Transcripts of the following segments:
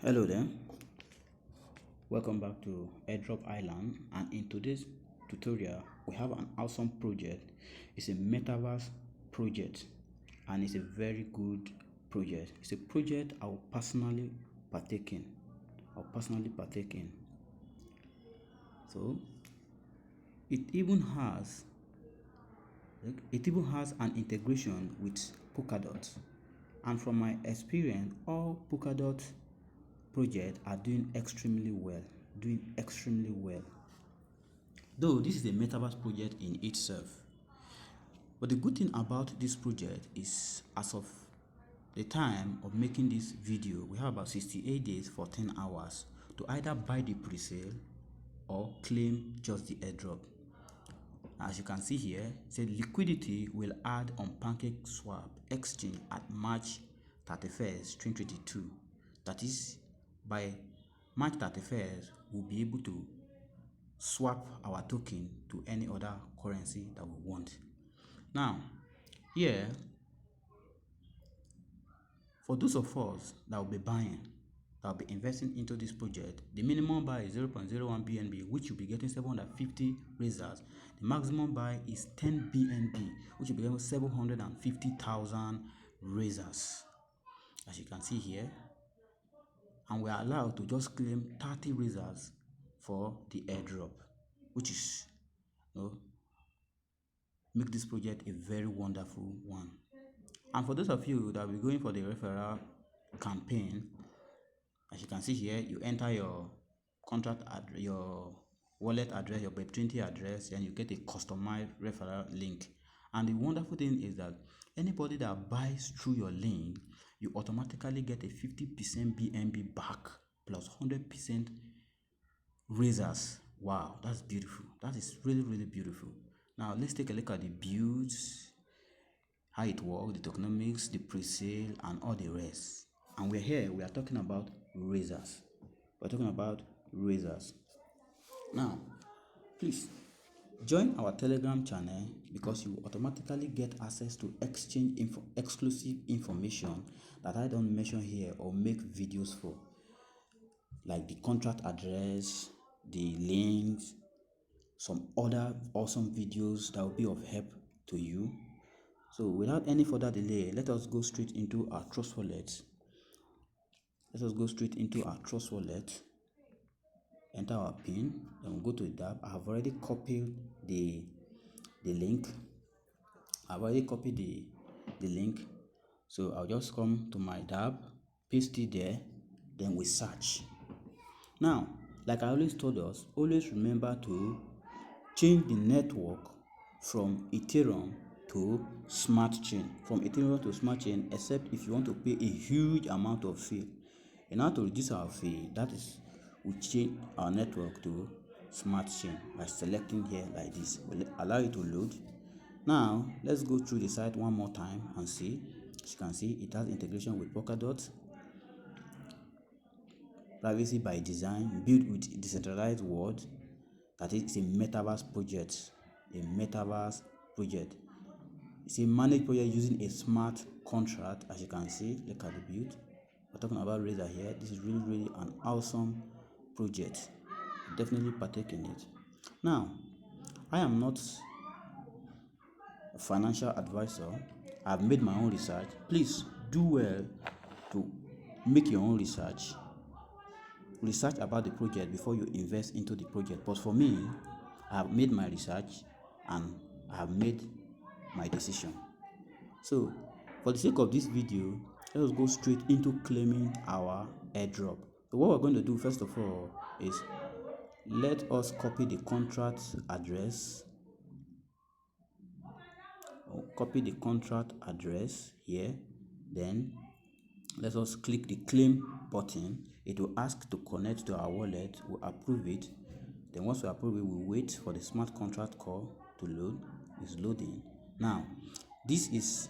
Hello there, welcome back to Airdrop Island, and in today's tutorial we have an awesome project. It's a metaverse project and it's a very good project. It's a project I'll personally partake in. So it even has an integration with Polkadot, and from my experience all Polkadot projects are doing extremely well. Though this is a metaverse project in itself. But the good thing about this project is, as of the time of making this video, we have about 68 days for 10 hours to either buy the pre-sale or claim just the airdrop. As you can see here, it said liquidity will add on PancakeSwap exchange at March 31st, 2022. That is, by March 31st, we'll be able to swap our token to any other currency that we want. Now, here, for those of us that will be buying, that will be investing into this project, the minimum buy is 0.01 BNB, which you'll be getting 750 Razers. The maximum buy is 10 BNB, which you'll be getting 750,000 Razers, as you can see here. And we are allowed to just claim 30 Razers for the airdrop, which is, make this project a very wonderful one. And for those of you that will be going for the referral campaign, as you can see here, you enter your your wallet address, your Web20 address, and you get a customized referral link. And the wonderful thing is that anybody that buys through your link, you automatically get a 50% BNB back plus 100% Razers. Wow, that's beautiful. That is really beautiful. Now let's take a look at the builds, how it works, the tokenomics, the pre-sale, and all the rest. And we are talking about Razers. Now, please join our Telegram channel, because you automatically get access to exclusive information that I don't mention here or make videos for, like the contract address, the links, some other awesome videos that will be of help to you. So without any further delay, let us go straight into our Trust Wallet. Enter our PIN, then we'll go to the DAPP. I have already copied the link. So I'll just come to my DAPP, paste it there, then we search. Now, like I always told us, always remember to change the network from Ethereum to Smart Chain. Except if you want to pay a huge amount of fee. In order to reduce our fee, that is, we change our network to Smart Chain by selecting here like this. We'll allow it to load. Now, let's go through the site one more time and see. As you can see, it has integration with Polkadot. Privacy by design, built with decentralized world. That is a metaverse project. It's a managed project using a smart contract. As you can see, look at the build. We're talking about Razer here. This is really an awesome project. Definitely partake in it. Now, I am not a financial advisor. I've made my own research. Please do well to make your own research about the project before you invest into the project. But for me, I have made my research and I have made my decision. So for the sake of this video, let us go straight into claiming our airdrop. So what we're going to do first of all is, let us copy the contract address. Here. Then let us click the claim button. It will ask to connect to our wallet. We'll approve it. Then once we approve it, we'll wait for the smart contract call to load. It's loading. Now, this is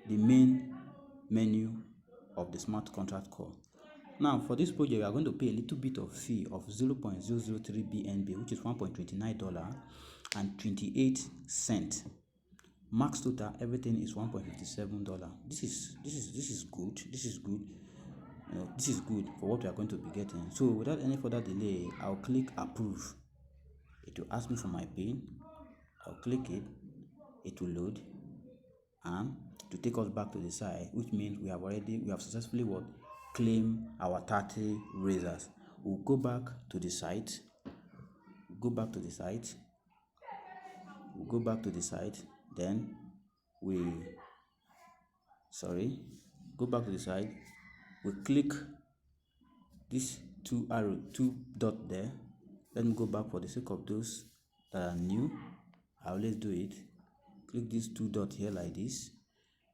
the main menu of the smart contract call. Now, for this project, we are going to pay a little bit of fee of 0.003 BNB, which is $1.29 and 28 cents. Max total, everything is $1.57. This is good. This is good for what we are going to be getting. So without any further delay, I'll click approve. It will ask me for my pin. I'll click it. It will load and to take us back to the site, which means we have successfully claimed our 30 Razers. We'll go back to the site. Go back to the site. Then go back to the site. We click this two dot there. Let me go back for the sake of those that are new. I always do it. Click this two dot here like this.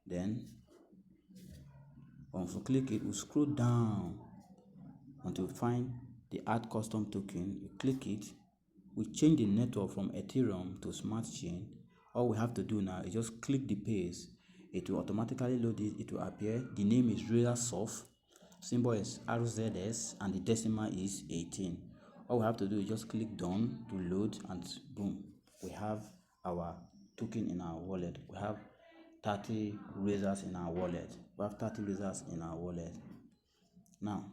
Then once we click it, we scroll down until we find the add custom token. You click it. We change the network from Ethereum to Smart Chain. All we have to do now is just click the paste. It will automatically load it. It will appear. The name is Razer Soft. Symbol is RZS and the decimal is 18. All we have to do is just click done to load and boom, we have our token in our wallet. We have 30 Razers in our wallet. Now